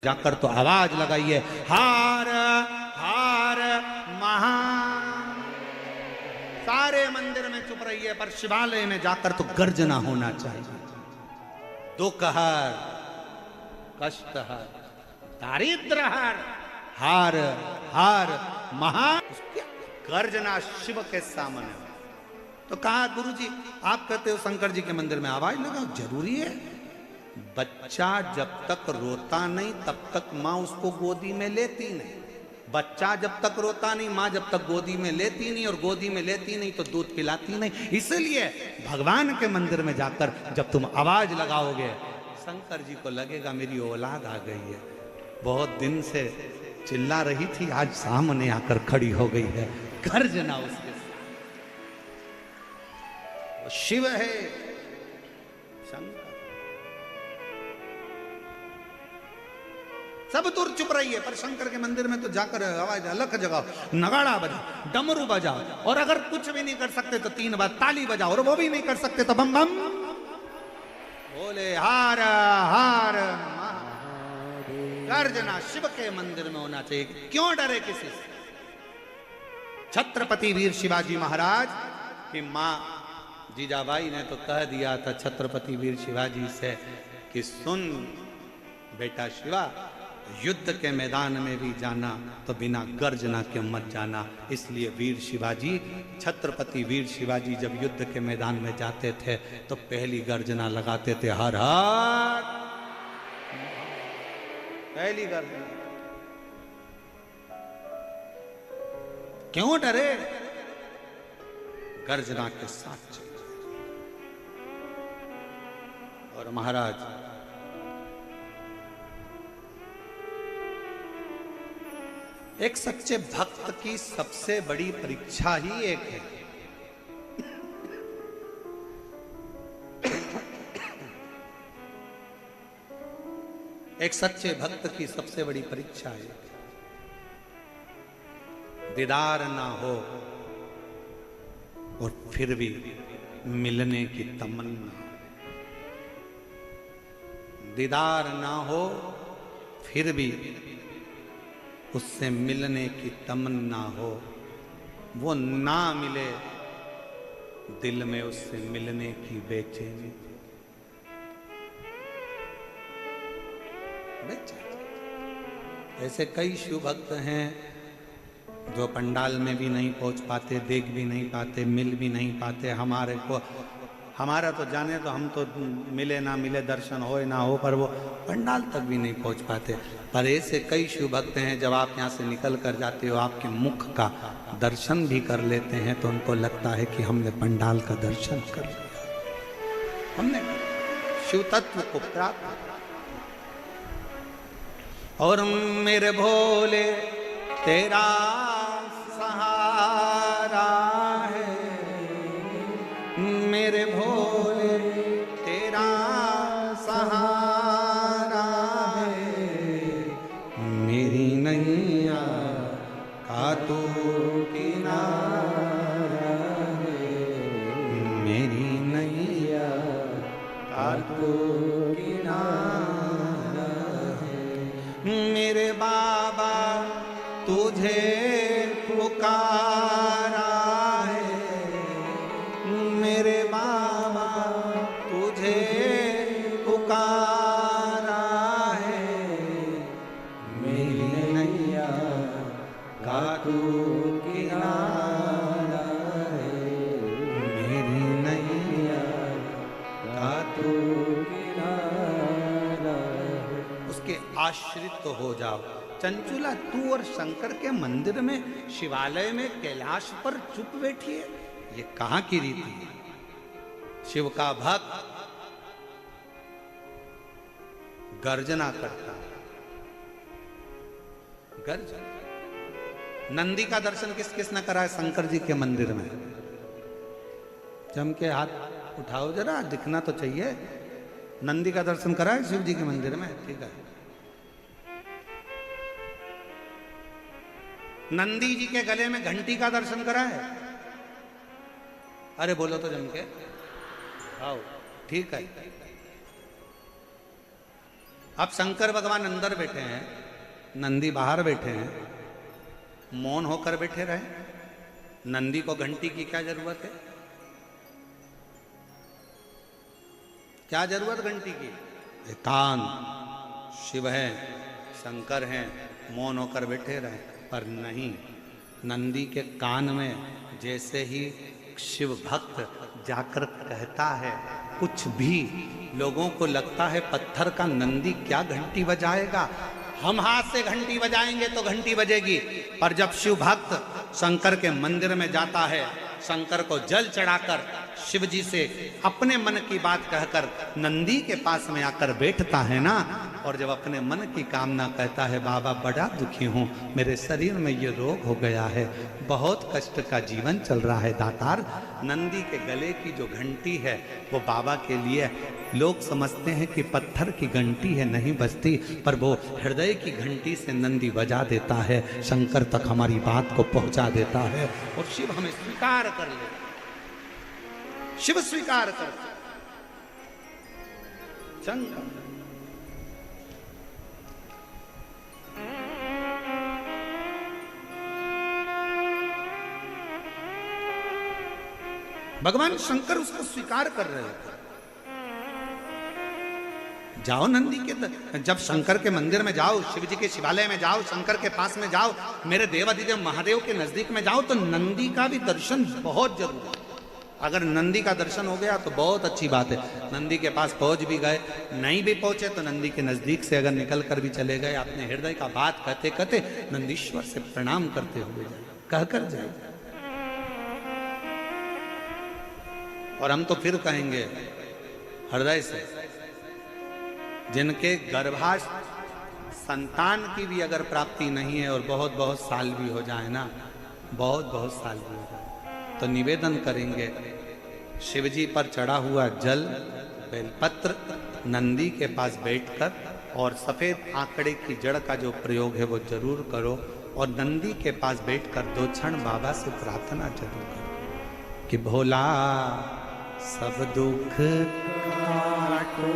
जाकर तो आवाज लगाइए, हार हार महा। सारे मंदिर में चुप रहिए, पर शिवालय में जाकर तो गर्जना होना चाहिए। दुख हर, कष्ट हर, दारिद्र हर, हार हार महा। गर्जना शिव के सामने। तो कहा गुरुजी आप कहते हो शंकर जी के मंदिर में आवाज लगाओ, जरूरी है। बच्चा जब तक रोता नहीं तब तक माँ उसको गोदी में लेती नहीं। बच्चा जब तक रोता नहीं, माँ जब तक गोदी में लेती नहीं, और गोदी में लेती नहीं तो दूध पिलाती नहीं। इसलिए भगवान के मंदिर में जाकर जब तुम आवाज लगाओगे, शंकर जी को लगेगा मेरी औलाद आ गई है। बहुत दिन से चिल्ला रही थी, आज सामने आकर खड़ी हो गई है। गर्जना उसके साथ। शिव है शंकर। सब दूर चुप रहिए, पर शंकर के मंदिर में तो जाकर आवाज अलख जगाओ, नगाड़ा बजाओ, डमरू बजाओ, और अगर कुछ भी नहीं कर सकते तो 3 बार ताली बजाओ, और वो भी नहीं कर सकते तो बम बम बोले, हार हार गर्जना शिव के मंदिर में होना चाहिए। क्यों डरे किसी से? छत्रपति वीर शिवाजी महाराज की मां जीजाबाई ने तो कह दिया था छत्रपति वीर शिवाजी से कि सुन बेटा शिवा, युद्ध के मैदान में भी जाना तो बिना गर्जना के मत जाना। इसलिए वीर शिवाजी, छत्रपति वीर शिवाजी जब युद्ध के मैदान में जाते थे तो पहली गर्जना लगाते थे, हर हर। पहली गर्जना। क्यों डरे? गर्जना के साथ चले। और महाराज एक सच्चे भक्त की सबसे बड़ी परीक्षा ही एक है। एक सच्चे भक्त की सबसे बड़ी परीक्षा है, दीदार ना हो और फिर भी मिलने की तमन्ना। दीदार ना हो फिर भी उससे मिलने की तमन्ना हो। वो ना मिले, दिल में उससे मिलने की बेचैनी। ऐसे कई शिव भक्त हैं जो पंडाल में भी नहीं पहुंच पाते, देख भी नहीं पाते, मिल भी नहीं पाते। हमारा तो जाने तो हम तो मिले ना मिले, दर्शन हो ना हो, पर वो पंडाल तक भी नहीं पहुंच पाते। पर ऐसे कई शिव भक्त हैं जब आप यहाँ से निकल कर जाते हो, आपके मुख का दर्शन भी कर लेते हैं तो उनको लगता है कि हमने पंडाल का दर्शन कर लिया, हमने शिव तत्व को प्राप्त। और मेरे भोले तेरा सहारा है, मेरे भोले तेरा सहारा है, मेरी नैया का तू किनारा है, मेरी नैया का तू किनारा है। मेरे बाबा तुझे पुकारा है, मेरे बाबा तुझे पुकारा है, मेरी नैया का तू किनारा है, मेरी नैया का तू किनारा है। उसके आश्रित तो हो जाओ। चंचुला तू और शंकर के मंदिर में, शिवालय में, कैलाश पर चुप बैठी है, ये कहां की रीति है? शिव का भक्त गर्जना करता है, गर्जना। नंदी का दर्शन किस किस ने करा है शंकर जी के मंदिर में? जम के हाथ उठाओ जरा, दिखना तो चाहिए। नंदी का दर्शन करा है शिव जी के मंदिर में? ठीक है। नंदी जी के गले में घंटी का दर्शन करा है? अरे बोलो तो जम के, आओ। ठीक है। अब शंकर भगवान अंदर बैठे हैं, नंदी बाहर बैठे हैं, मौन होकर बैठे रहे। नंदी को घंटी की क्या जरूरत है? क्या जरूरत घंटी की? कान शिव है, शंकर हैं, मौन होकर बैठे रहे। पर नहीं, नंदी के कान में जैसे ही शिव भक्त जाकर कहता है कुछ भी, लोगों को लगता है पत्थर का नंदी क्या घंटी बजाएगा, हम हाथ से घंटी बजाएंगे तो घंटी बजेगी। पर जब शिव भक्त शंकर के मंदिर में जाता है, शंकर को जल चढ़ाकर शिव जी से अपने मन की बात कहकर नंदी के पास में आकर बैठता है ना, और जब अपने मन की कामना कहता है, बाबा बड़ा दुखी हूँ, मेरे शरीर में ये रोग हो गया है, बहुत कष्ट का जीवन चल रहा है दातार, नंदी के गले की जो घंटी है वो बाबा के लिए, लोग समझते हैं कि पत्थर की घंटी है, नहीं बजती, पर वो हृदय की घंटी से नंदी बजा देता है, शंकर तक हमारी बात को पहुंचा देता है और शिव हमें स्वीकार कर ले, शिव स्वीकार कर शंकर। भगवान शंकर उसको स्वीकार कर रहे थे। जाओ नंदी के, जब शंकर के मंदिर में जाओ, शिव जी के शिवालय में जाओ, शंकर के पास में जाओ, मेरे देवाधिदेव महादेव के नजदीक में जाओ, तो नंदी का भी दर्शन बहुत जरूरी है। अगर नंदी का दर्शन हो गया तो बहुत अच्छी बात है। नंदी के पास पहुंच भी गए, नहीं भी पहुंचे तो नंदी के नजदीक से अगर निकल कर भी चले गए, अपने हृदय का बात कहते कहते नंदीश्वर से प्रणाम करते हुए जाए, कहकर जाए। और हम तो फिर कहेंगे हृदय से, जिनके गर्भाश संतान की भी अगर प्राप्ति नहीं है और बहुत बहुत साल भी हो जाए ना, बहुत बहुत साल भी हो जाए, तो निवेदन करेंगे शिव जी पर चढ़ा हुआ जल, बेलपत्र, नंदी के पास बैठकर और सफेद आंकड़े की जड़ का जो प्रयोग है वो जरूर करो, और नंदी के पास बैठकर 2 क्षण बाबा से प्रार्थना जरूर करो कि भोला सब दुख काटो,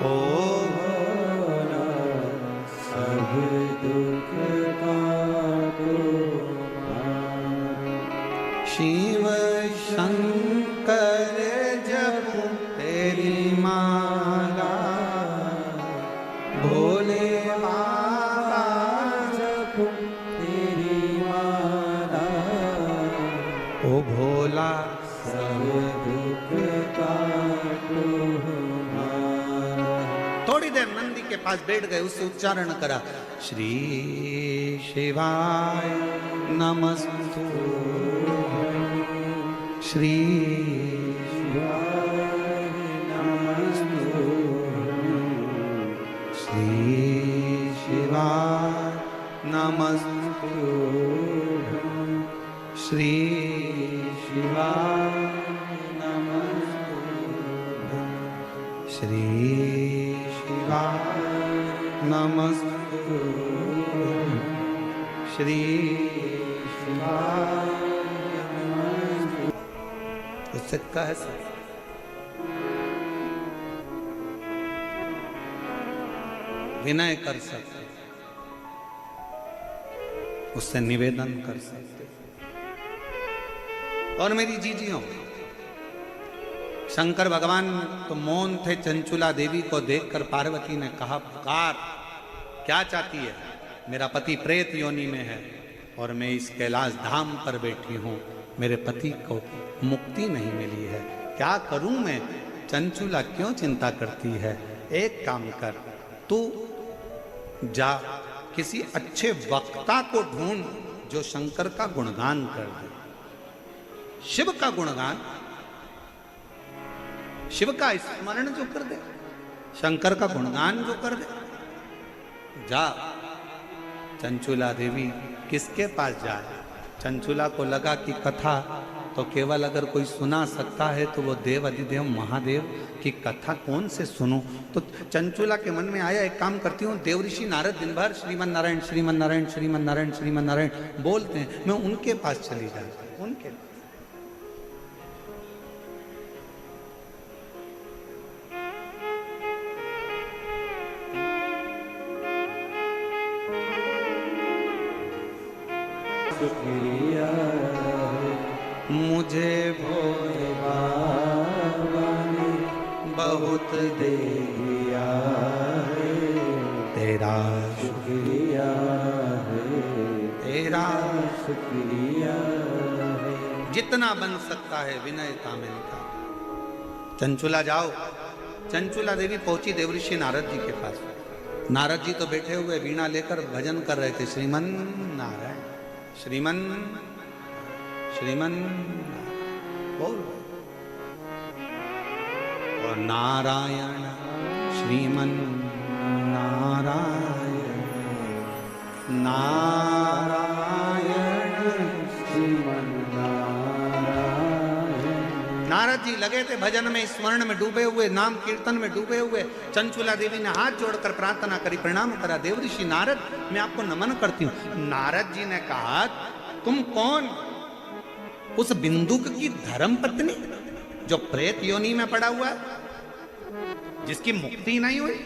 ओ भोला सब दुख काटो, शिव शंकर जप तेरी माला, भोले बाबा जप तेरी माला, ओ भोला सब दुख काटो हमारा। थोड़ी देर नंदी के पास बैठ गए, उससे उच्चारण करा, श्री शिवाय नमस्तुभ्यं, श्री शिवाय नमस्तुभ्यं, श्री शिवाय नमस्तुभ्यं, श्री शिवाय नमस्तुभ्यं, श्री शिवाय नमस्तुभ्यं, श्री शिवाय नमस्तुभ्यं। उससे कह सकते, विनय कर सकते, उससे निवेदन कर सकते। और मेरी जीजियों, शंकर भगवान तो मौन थे, चंचुला देवी को देखकर पार्वती ने कहा, पुकार, क्या चाहती है? मेरा पति प्रेत योनि में है और मैं इस कैलाश धाम पर बैठी हूँ, मेरे पति को मुक्ति नहीं मिली है, क्या करूं मैं? चंचुला क्यों चिंता करती है? एक काम कर, तू जा किसी अच्छे वक्ता को ढूंढ जो शंकर का गुणगान कर दे, शिव का गुणगान, शिव का स्मरण जो कर दे, शंकर का गुणगान जो कर दे। जा। चंचुला देवी किसके पास जाए? चंचुला को लगा कि कथा तो केवल अगर कोई सुना सकता है तो वो देव अधिदेव महादेव की कथा कौन से सुनूं? तो चंचुला के मन में आया, एक काम करती हूँ, देव ऋषि नारद दिन भर श्रीमन नारायण श्रीमन नारायण श्रीमन नारायण श्रीमन नारायण बोलते हैं, मैं उनके पास चली जाती, उनके शुक्रिया मुझे भोले बाबा ने बहुत दे दिया है, तेरा शुक्रिया है, तेरा शुक्रिया है। जितना बन सकता है विनयता में निकाल। चंचुला जाओ। चंचुला देवी पहुंची देवऋषि नारद जी के पास। नारद जी तो बैठे हुए वीणा लेकर भजन कर रहे थे, श्रीमन नारायण श्रीमन श्रीमन बोल, और नारायण श्रीमन नारायण नारायण श्रीमन नारायण। नारद जी लगे थे भजन में, स्मरण में डूबे हुए, नाम कीर्तन में डूबे हुए। चंचुला देवी ने हाथ जोड़कर प्रार्थना करी, प्रणाम करा, देवऋषि नारद मैं आपको नमन करती हूँ। नारद जी ने कहा तुम कौन? उस बिंदुक की धर्म पत्नी जो प्रेत योनि में पड़ा हुआ है, जिसकी मुक्ति नहीं हुई,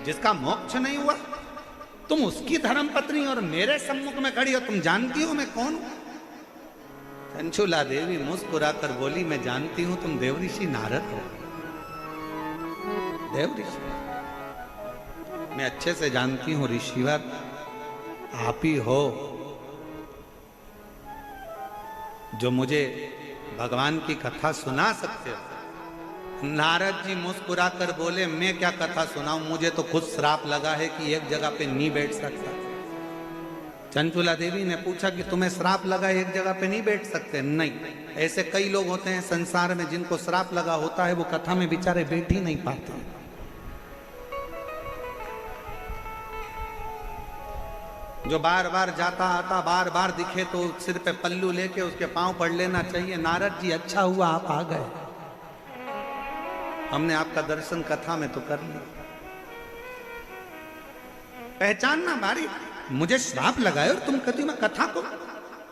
जिसका मोक्ष नहीं हुआ, तुम उसकी धर्म पत्नी और मेरे सम्मुख में खड़ी हो, तुम जानती हो मैं कौन हूं? चंचुला देवी मुस्कुराकर बोली मैं जानती हूं तुम देवऋषि नारद हो। देवऋषि मैं अच्छे से जानती हूं, ऋषिवर आप ही हो जो मुझे भगवान की कथा सुना सकते हो। नारद जी मुस्कुराकर बोले मैं क्या कथा सुनाऊं, मुझे तो खुद श्राप लगा है कि एक जगह पे नहीं बैठ सकता। चंचुला देवी ने पूछा कि तुम्हें श्राप लगा है, एक जगह पे नहीं बैठ सकते? नहीं, ऐसे कई लोग होते हैं संसार में जिनको श्राप लगा होता है, वो कथा में बेचारे बैठ ही नहीं पाते। जो बार बार जाता आता बार बार दिखे तो सिर पे पल्लू लेके उसके पांव पड़ लेना चाहिए। नारद जी अच्छा हुआ आप आ गए, हमने आपका दर्शन कथा में तो कर लिया। पहचानना भारी, मुझे श्राप लगाए और तुम कहती मैं कथा को।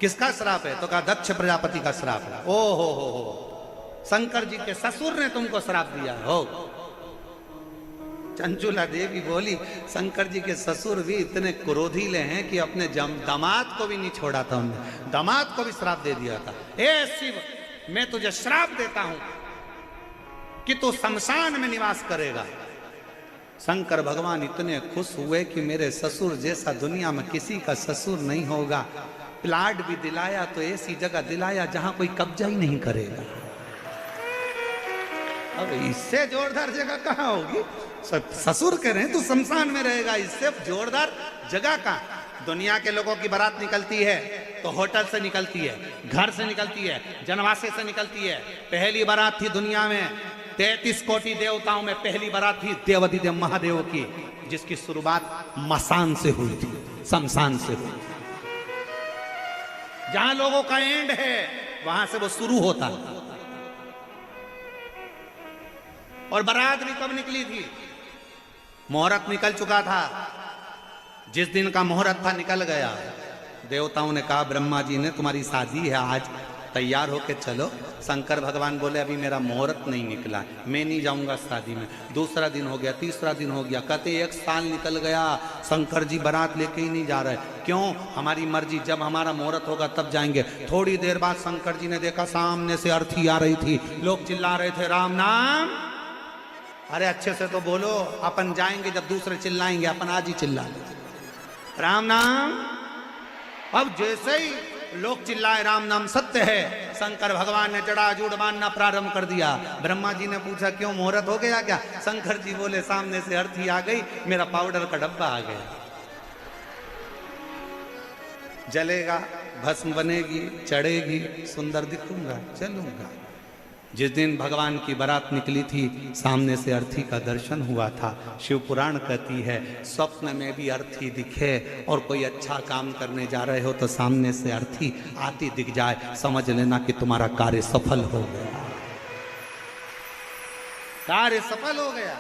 किसका श्राप है? तो कहा दक्ष प्रजापति का श्राप है। ओ हो, शंकर जी के ससुर ने तुमको श्राप दिया हो। चंचुला देवी बोली शंकर जी के ससुर भी इतने क्रोधीले हैं कि अपने दामाद को भी नहीं छोड़ा था, उन्होंने दामाद को भी श्राप दे दिया था। हे शिव मैं तुझे श्राप देता हूं कि तू शमशान में निवास करेगा। शंकर भगवान इतने खुश हुए कि मेरे ससुर जैसा दुनिया में किसी का ससुर नहीं होगा। प्लाट भी दिलाया तो ऐसी जगह दिलाया जहां कोई कब्जा ही नहीं करेगा। अब इससे जोरदार जगह कहां होगी? ससुर कह रहे हैं तू शमशान में रहेगा, इससे जोरदार जगह कहां? दुनिया के लोगों की बारात निकलती है तो होटल से निकलती है, घर से निकलती है, जनवासे से निकलती है। पहली बारात थी दुनिया में 33 कोटि देवताओं में पहली बारात थी देवाधिदेव महादेव की, जिसकी शुरुआत मसान से हुई थी, शमशान से हुई। जहां लोगों का एंड है वहां से वो शुरू होता है। और बारात भी कब निकली थी? मुहूर्त निकल चुका था। जिस दिन का मुहूर्त था निकल गया। देवताओं ने कहा ब्रह्मा जी ने तुम्हारी शादी है आज, तैयार होके चलो। शंकर भगवान बोले अभी मेरा मुहूर्त नहीं निकला, मैं नहीं जाऊंगा शादी में। दूसरा दिन हो गया, तीसरा दिन हो गया, कहते 1 साल निकल गया, शंकर जी बारात लेके ही नहीं जा रहे। क्यों? हमारी मर्जी, जब हमारा मुहूर्त होगा तब जाएंगे। थोड़ी देर बाद शंकर जी ने देखा सामने से अर्थी आ रही थी, लोग चिल्ला रहे थे राम नाम। अरे अच्छे से तो बोलो, अपन जाएंगे जब दूसरे चिल्लाएंगे, अपन आज ही चिल्ला ले राम नाम। अब जैसे ही लोग चिल्लाए राम नाम सत्य है, शंकर भगवान ने जड़ा जूड़ मानना प्रारंभ कर दिया। ब्रह्मा जी ने पूछा क्यों मुहूर्त हो गया क्या? शंकर जी बोले सामने से अर्थी आ गई, मेरा पाउडर का डब्बा आ गया। जलेगा, भस्म बनेगी, चढ़ेगी, सुंदर दिखूंगा, चलूंगा। जिस दिन भगवान की बारात निकली थी सामने से अर्थी का दर्शन हुआ था। शिव पुराण कहती है स्वप्न में भी अर्थी दिखे और कोई अच्छा काम करने जा रहे हो तो सामने से अर्थी आती दिख जाए, समझ लेना कि तुम्हारा कार्य सफल हो गया, कार्य सफल हो गया।